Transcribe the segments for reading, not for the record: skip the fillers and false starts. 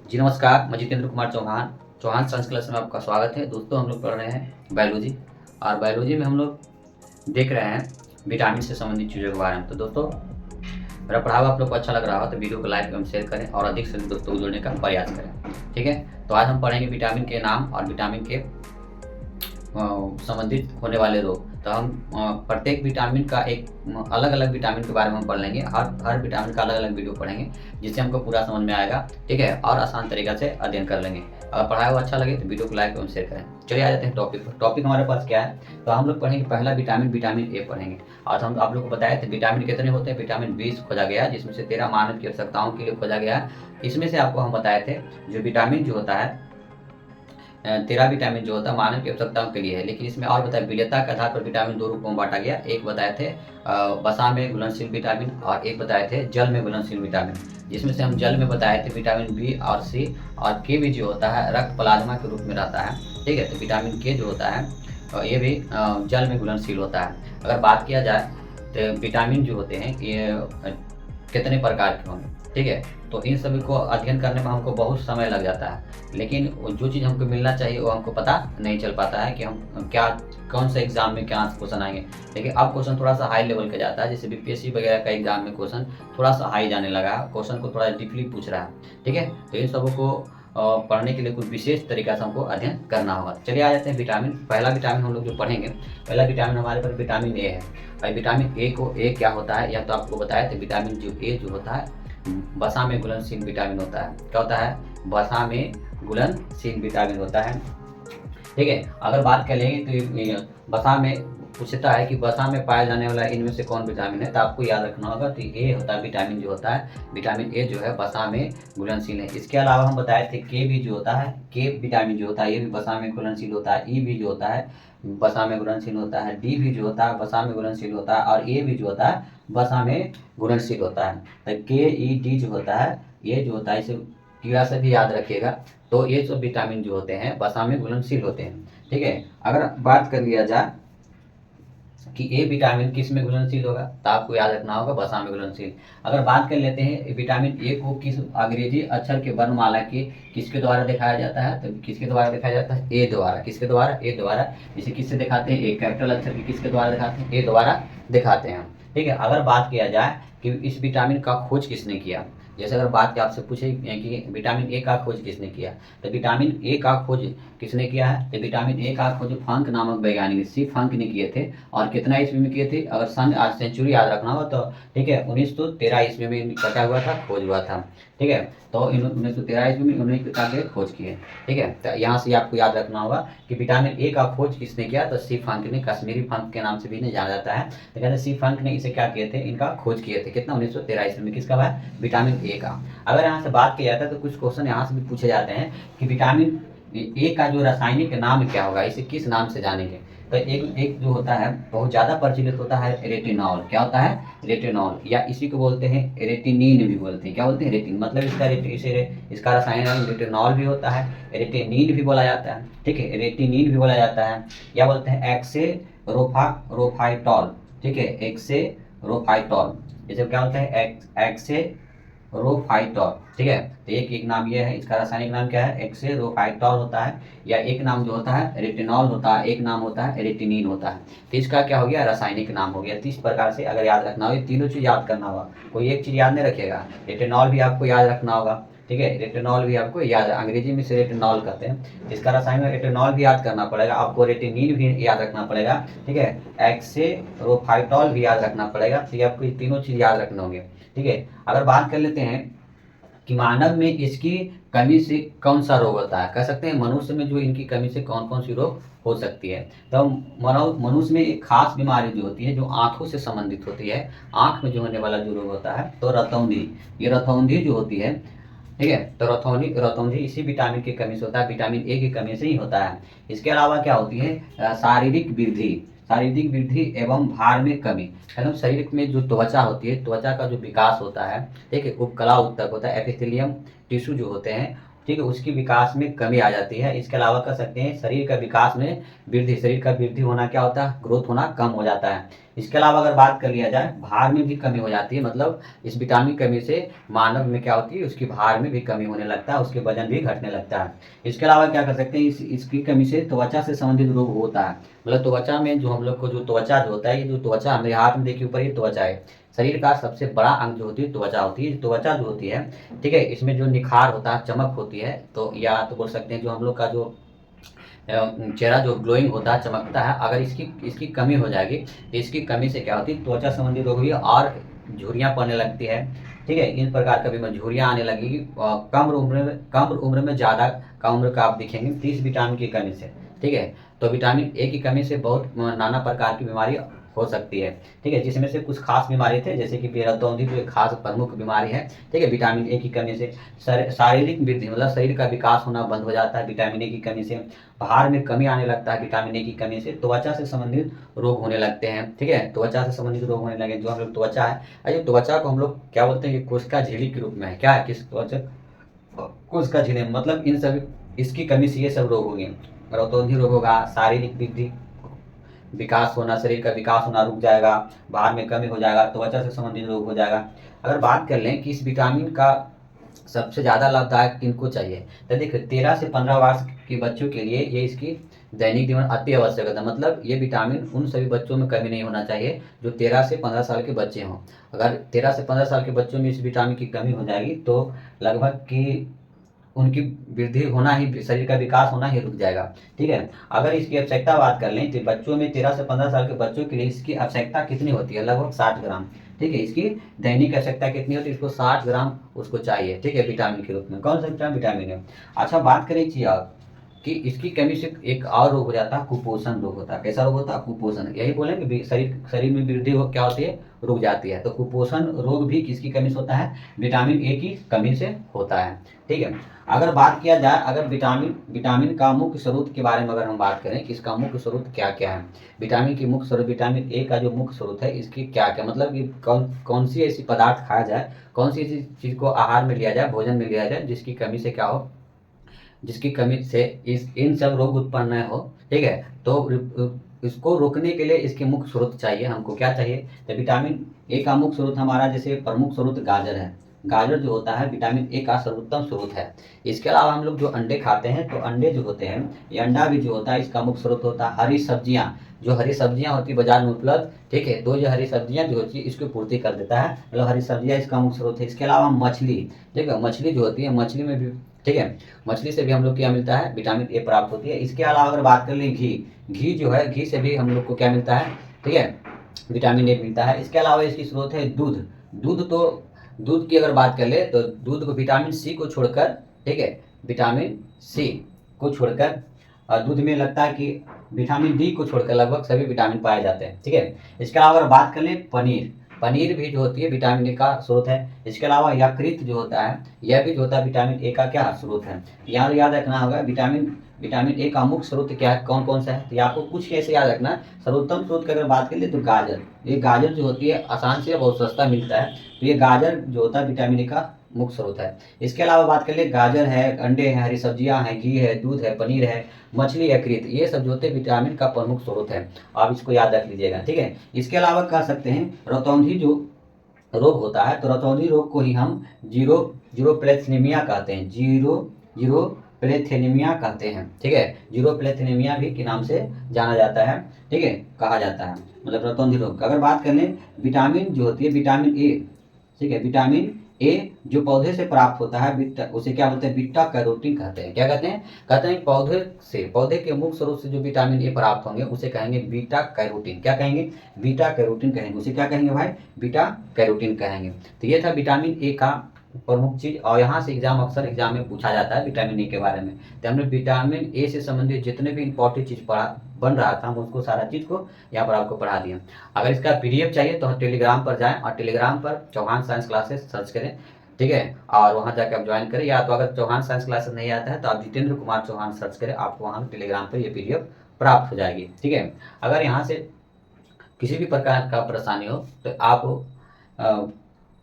जी नमस्कार, मैं Jitendra Kumar Chauhan, Chauhan science class में आपका स्वागत है। दोस्तों हम लोग पढ़ रहे हैं बायोलॉजी और बायोलॉजी में हम लोग देख रहे हैं विटामिन से संबंधित चीज़ों के बारे में। तो दोस्तों मेरा पढ़ा हुआ आप लोग को अच्छा लग रहा हो तो वीडियो को लाइक एवं शेयर करें और अधिक से अधिक दोस्तों को जुड़ने का प्रयास करें। ठीक है, तो आज हम पढ़ेंगे विटामिन के नाम और विटामिन के संबंधित होने वाले रोग। तो हम प्रत्येक विटामिन का एक अलग अलग विटामिन के बारे में हम पढ़ लेंगे। हर विटामिन का अलग अलग वीडियो पढ़ेंगे जिससे हमको पूरा समझ में आएगा। ठीक है, और आसान तरीका से अध्ययन कर लेंगे। अगर पढ़ाया हुआ अच्छा लगे तो वीडियो को लाइक एवं शेयर करें। चलिए आ जाते हैं टॉपिक पर। टॉपिक हमारे पास क्या है, तो हम लोग पढ़ेंगे पहला विटामिन विटामिन ए पढ़ेंगे। आज हम आप लोग को बताए थे विटामिन कितने होते हैं। विटामिन 20 खोजा गया जिसमें से 13 मानव की आवश्यकताओं के लिए खोजा गया। इसमें से आपको हम बताए थे जो विटामिन जो होता है 13 विटामिन जो होता है मानव की आवश्यकताओं के लिए है। लेकिन इसमें और बताया विलेयता के आधार पर विटामिन दो रूपों में बांटा गया। एक बताए थे वसा में घुलनशील विटामिन और एक बताए थे जल में घुलनशील विटामिन। जिसमें से हम जल में बताए थे विटामिन बी और सी, और के भी जो होता है रक्त प्लाज्मा के रूप में रहता है। ठीक है, तो विटामिन के जो होता है ये भी जल में घुलनशील होता है। अगर बात किया जाए तो विटामिन जो होते हैं ये कितने प्रकार के होंगे। ठीक है, तो इन सभी को अध्ययन करने में हमको बहुत समय लग जाता है, लेकिन जो चीज़ हमको मिलना चाहिए वो हमको पता नहीं चल पाता है कि हम क्या कौन से एग्जाम में क्या क्वेश्चन आएंगे। लेकिन अब क्वेश्चन थोड़ा सा हाई लेवल का जाता है, जैसे बीपीएससी वगैरह का एग्जाम में क्वेश्चन थोड़ा सा हाई जाने लगा है, क्वेश्चन को थोड़ा डीपली पूछ रहा है। ठीक है, तो इन सबों को पढ़ने के लिए कुछ विशेष तरीका से हमको अध्ययन करना होगा। चलिए आ जाते हैं विटामिन। पहला विटामिन हम लोग जो पढ़ेंगे, पहला विटामिन हमारे पास विटामिन ए है। और विटामिन ए को ए क्या होता है यह तो आपको बताया था। विटामिन जो ए जो होता है वसा में घुलनशील विटामिन होता है। क्या होता है? वसा में घुलनशील विटामिन होता है। ठीक है, अगर बात करेंगे तो ये वसा में पूछता है कि वसा में पाया जाने वाला इनमें से कौन विटामिन है, तो आपको याद रखना होगा। तो ए होता है विटामिन जो होता है, विटामिन ए जो है वसा में घुलनशील है। इसके अलावा हम बताए थे के भी जो होता है, के विटामिन जो होता है ये भी वसा में घुलनशील होता है। ई भी जो होता है वसा में घुलनशील होता है। डी भी जो होता है वसा में घुलनशील होता है। और ए भी जो होता है वसा में घुलनशील होता है। तो के ई डी जो होता है ये जो होता है इसे कीड़ा से भी याद रखिएगा। तो ये सब विटामिन जो होते हैं वसा में घुलनशील होते हैं। ठीक है, अगर बात कर लिया जाए कि ए विटामिन किस में घुलनशील होगा, तो आपको याद रखना होगा वसा में घुलनशील। अगर बात कर लेते हैं विटामिन ए को किस अंग्रेजी अक्षर के वर्णमाला के किसके द्वारा दिखाया जाता है, तो किसके द्वारा दिखाया जाता है? ए द्वारा। किसके द्वारा? ए द्वारा। इसे किससे दिखाते हैं? ए कैपिटल अक्षर के किसके द्वारा दिखाते हैं? ए द्वारा दिखाते हैं। ठीक है, अगर बात किया जाए कि इस विटामिन का खोज किसने किया, जैसे अगर बात की आपसे पूछे कि विटामिन ए का खोज किसने किया, तो विटामिन ए का खोज किसने किया है? तो विटामिन ए का खोज फंक नामक वैज्ञानिक सी फंक ने किए थे। और कितना ईस्वी में किए थे? अगर सन आज सेंचुरी याद रखना हो तो ठीक है 1913 ईस्वी में इनका क्या हुआ था? खोज हुआ था। ठीक है, तो 1913 ईस्वी में उन्होंने प्रकार के खोज किए। ठीक है, तो यहाँ से आपको याद रखना होगा कि विटामिन ए का खोज किसने किया, तो सी फंक ने, कश्मीरी फंक के नाम से भी इन्हें जाना जाता है। तो कहते हैं सी फंक ने इसे क्या किए थे? इनका खोज किए थे। कितना? 1913 ईस्वी में। किसका हुआ? विटामिन ए का। अगर यहाँ से बात किया जाता है तो कुछ क्वेश्चन यहाँ से भी पूछे जाते हैं कि विटामिन ए का जो रासायनिक नाम क्या होगा, इसे किस नाम से जानेंगे। तो एक एक जो होता है बहुत ज़्यादा प्रचलित होता है रेटिनॉल। क्या होता है? रेटिनॉल, या इसी को बोलते हैं रेटिनिन भी बोलते हैं। क्या बोलते हैं? रेटिन, मतलब इसका रासायनिक नाम रेटिनॉल भी होता है, रेटिनिन भी बोला जाता है। ठीक है, रेटिनिन भी बोला जाता है, या बोलते हैं रोफाइटॉल। ठीक है, रोफाइटॉल, इसे क्या होता है? एक्सेरोफाइटॉल। ठीक है, तो एक नाम ये है, इसका रासायनिक नाम क्या है? एक्सेरोफाइटॉल होता है। या एक नाम जो होता है रेटिनॉल होता है, एक नाम होता है रेटिनिन होता है। तो इसका क्या हो गया? रासायनिक नाम हो गया। तो इस प्रकार से अगर याद रखना हो, ये तीनों चीज याद करना होगा, कोई एक चीज याद नहीं रखेगा। रेटिनॉल भी आपको याद रखना होगा। ठीक है, रेटिनॉल भी आपको याद, अंग्रेजी में से रेटिनॉल कहते हैं। इसका रासायनिक रेटिनॉल भी याद करना पड़ेगा आपको, रेटिनिन भी याद रखना पड़ेगा। ठीक है, एक्सेरोफाइटॉल भी याद रखना पड़ेगा। तो ये आपको ये तीनों चीज याद रखने होंगे। ठीक है, अगर बात कर लेते हैं कि मानव में इसकी कमी से कौन सा रोग होता है, कह सकते हैं मनुष्य में जो इनकी कमी से कौन कौन सी रोग हो सकती है। तो मनुष्य में एक खास बीमारी जो होती है जो आंखों से संबंधित होती है, आंख में जो होने वाला जो रोग होता है तो रतौंधी। ये रतौंधी जो होती है, ठीक है, तो रतौंधी इसी विटामिन की कमी से होता है, विटामिन ए की कमी से ही होता है। इसके अलावा क्या होती है? शारीरिक वृद्धि एवं भार में कमी। मतलब शरीर में जो त्वचा होती है, त्वचा का जो विकास होता है, ठीक है, उपकला उत्तक होता है, एपिथेलियम टिश्यू जो होते हैं, ठीक है, उसकी विकास में कमी आ जाती है। इसके अलावा कह सकते हैं शरीर का विकास में वृद्धि, शरीर का वृद्धि होना क्या होता है? ग्रोथ होना कम हो जाता है। इसके अलावा अगर बात कर लिया जाए, भार में भी कमी हो जाती है, मतलब इस विटामिन कमी से मानव में क्या होती है, उसकी भार में भी कमी होने लगता है, उसके वजन भी घटने लगता है। इसके अलावा क्या कर सकते हैं, इसकी कमी से त्वचा से संबंधित रोग होता है, मतलब त्वचा में जो हम लोग को जो त्वचा जो होता है, ये जो त्वचा हमारे हाथ में देखिए ऊपर ये त्वचा है, शरीर का सबसे बड़ा अंग जो होती है त्वचा होती है। त्वचा जो होती है, ठीक है, इसमें जो निखार होता है, चमक होती है, तो या तो बोल सकते हैं जो हम लोग का जो चेहरा जो ग्लोइंग होता है, चमकता है, अगर इसकी इसकी कमी हो जाएगी तो इसकी कमी से क्या होती है, त्वचा संबंधी रोग भी और झुर्रियाँ पड़ने लगती है, ठीक है, इन प्रकार का भी झुर्रियाँ आने लगेगी। कम उम्र में ज़्यादा कम उम्र का आप दिखेंगे, तो इस विटामिन की कमी से, ठीक है। तो विटामिन ए की कमी से बहुत नाना प्रकार की बीमारी हो सकती है, ठीक है, जिसमें से कुछ खास बीमारी थे, जैसे कि बेरतौंधी तो एक खास प्रमुख बीमारी है, ठीक है। विटामिन ए की कमी से शारीरिक वृद्धि, मतलब शरीर का विकास होना बंद हो जाता है विटामिन ए की कमी से, भार में कमी आने लगता है विटामिन ए की कमी से, त्वचा से संबंधित रोग होने लगते हैं, ठीक है, त्वचा से संबंधित रोग होने लगे। जो हम लोग त्वचा है, ये त्वचा को हम लोग क्या बोलते हैं, ये कोशिका झिल्ली के रूप में है, क्या है, किस त्वचा कोशिका झिल्ली, मतलब इन सभी इसकी कमी से ये सब रोग होंगे, रतौंधी रोग होगा, शारीरिक वृद्धि विकास होना, शरीर का विकास होना रुक जाएगा, भार में कमी हो जाएगा, त्वचा से संबंधित रोग हो जाएगा। अगर बात कर लें कि इस विटामिन का सबसे ज़्यादा लाभदायक किनको चाहिए, तो देखिए 13 से 15 वर्ष के बच्चों के लिए ये इसकी दैनिक जीवन अति आवश्यक है, मतलब ये विटामिन उन सभी बच्चों में कमी नहीं होना चाहिए जो 13 से 15 साल के बच्चे हों। अगर 13 से 15 साल के बच्चों में इस विटामिन की कमी हो जाएगी तो लगभग कि उनकी वृद्धि होना ही, शरीर का विकास होना ही रुक जाएगा, ठीक है। अगर इसकी आवश्यकता बात कर लें तो बच्चों में 13 से 15 साल के बच्चों के लिए इसकी आवश्यकता कितनी होती है, लगभग 60 ग्राम, ठीक है। इसकी दैनिक आवश्यकता कितनी होती है, इसको 60 ग्राम उसको चाहिए, ठीक है, विटामिन के रूप में। कौन सा विटामिन है। अच्छा, बात करें चाहिए आप कि इसकी कमी से एक और रोग हो जाता है, कुपोषण रोग होता है। कैसा रोग होता है, कुपोषण, यही बोलेंगे कि शरीर में वृद्धि हो क्या होती है, रुक जाती है। तो कुपोषण रोग भी किसकी कमी से होता है, विटामिन ए की कमी से होता है, ठीक है। अगर बात किया जाए, अगर विटामिन का मुख्य स्रोत के बारे में अगर हम बात करें कि इसका मुख्य स्रोत क्या क्या है, विटामिन की मुख्य स्रोत, विटामिन ए का जो मुख्य स्रोत है, इसकी क्या क्या मतलब कि कौन सी ऐसी पदार्थ खाया जाए, कौन सी ऐसी चीज़ को आहार में लिया जाए, भोजन में लिया जाए, जिसकी कमी से क्या हो, जिसकी कमी से इन सब रोग उत्पन्न न हो, ठीक है। तो इसको रोकने के लिए इसके मुख्य स्रोत चाहिए, हमको क्या चाहिए, तो विटामिन ए का मुख्य स्रोत हमारा जैसे प्रमुख स्रोत गाजर है। गाजर जो होता है विटामिन ए का सर्वोत्तम स्रोत है। इसके अलावा हम लोग जो अंडे खाते हैं, तो अंडे जो होते हैं, ये अंडा भी जो होता है इसका मुख्य स्रोत होता है। हरी सब्जियां, जो हरी सब्जियां होती है बाजार में उपलब्ध, ठीक है, तो ये हरी सब्जियां जो होती है इसको पूर्ति कर देता है, मतलब हरी सब्जियां इसका मुख्य स्रोत है। इसके अलावा मछली, ठीक है, मछली जो होती है, मछली में भी, ठीक है, मछली से भी हम लोग क्या मिलता है, विटामिन ए प्राप्त होती है। इसके अलावा अगर बात कर लें घी जो है, घी से भी हम लोग को क्या मिलता है, ठीक है, विटामिन ए मिलता है। इसके अलावा इसकी स्रोत है दूध की अगर बात कर ले तो दूध को विटामिन सी को छोड़कर, ठीक है, विटामिन सी को छोड़कर दूध में लगता है कि विटामिन डी को छोड़कर लगभग सभी विटामिन पाए जाते हैं, ठीक है। इसके अलावा अगर बात कर लें पनीर भी जो होती है विटामिन ए का स्रोत है। इसके अलावा यकृत जो होता है, यह भी जो होता है विटामिन ए का क्या स्रोत है। यहाँ याद रखना होगा विटामिन ए का मुख्य स्रोत क्या है, कौन कौन सा है, तो आपको कुछ कैसे याद रखना है। सर्वोत्तम स्रोत की अगर बात कर ले तो गाजर, ये गाजर जो होती है आसान से बहुत सस्ता मिलता है, तो ये गाजर जो होता है विटामिन ए का मुख्य स्रोत है। इसके अलावा बात कर ले, गाजर है, अंडे हैं, हरी सब्जियां हैं, घी है, दूध है, पनीर है, मछली, यकृत, ये सब जो होते हैं विटामिन का प्रमुख स्रोत है। आप इसको याद रख लीजिएगा, ठीक है। इसके अलावा कह सकते हैं रतौंधी जो रोग होता है, तो रतौंधी रोग को ही हम जीरोप्लेथेनिमिया कहते हैं, जीरोप्लेथेनिमिया कहते हैं, ठीक है। जीरोप्लेथेनिमिया भी के नाम से जाना जाता है, ठीक है, कहा जाता है, मतलब रतौंधी रोग। अगर बात कर लें विटामिन जो होती है विटामिन ए, ठीक है, विटामिन ए जो पौधे से प्राप्त होता है, उसे क्या बोलते हैं, बीटा कैरोटीन कहते हैं। क्या कहते हैं पौधे के मुख्य स्रोत से जो विटामिन ए प्राप्त होंगे उसे कहेंगे बीटा कैरोटीन। क्या कहेंगे, बीटा कैरोटीन कहेंगे, उसे क्या कहेंगे भाई, बीटा कैरोटीन कहेंगे। तो ये था विटामिन ए का प्रमुख चीज, और यहाँ से अक्सर एग्जाम में पूछा जाता है विटामिन ए के बारे में। तो हमने विटामिन ए से संबंधित जितने भी इंपॉर्टेंट चीज बन रहा था, हम उसको सारा चीज को यहाँ पर आपको पढ़ा दिया। अगर इसका पीडीएफ चाहिए तो टेलीग्राम पर जाएं और टेलीग्राम पर चौहान साइंस क्लासेस सर्च करें, ठीक है, और वहाँ जाकर आप ज्वाइन करें। या तो अगर चौहान साइंस क्लासेस नहीं आता है तो आप जितेंद्र कुमार चौहान सर्च करें, आपको वहाँ टेलीग्राम पर ये पीडीएफ प्राप्त हो जाएगी, ठीक है। अगर यहाँ से किसी भी प्रकार का परेशानी हो तो आप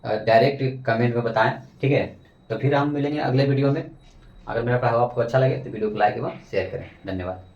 डायरेक्ट कमेंट में बताएं, ठीक है। तो फिर हम मिलेंगे अगले वीडियो में। अगर मेरा पढ़ावा आपको अच्छा लगे तो वीडियो को लाइक एवं शेयर करें। धन्यवाद।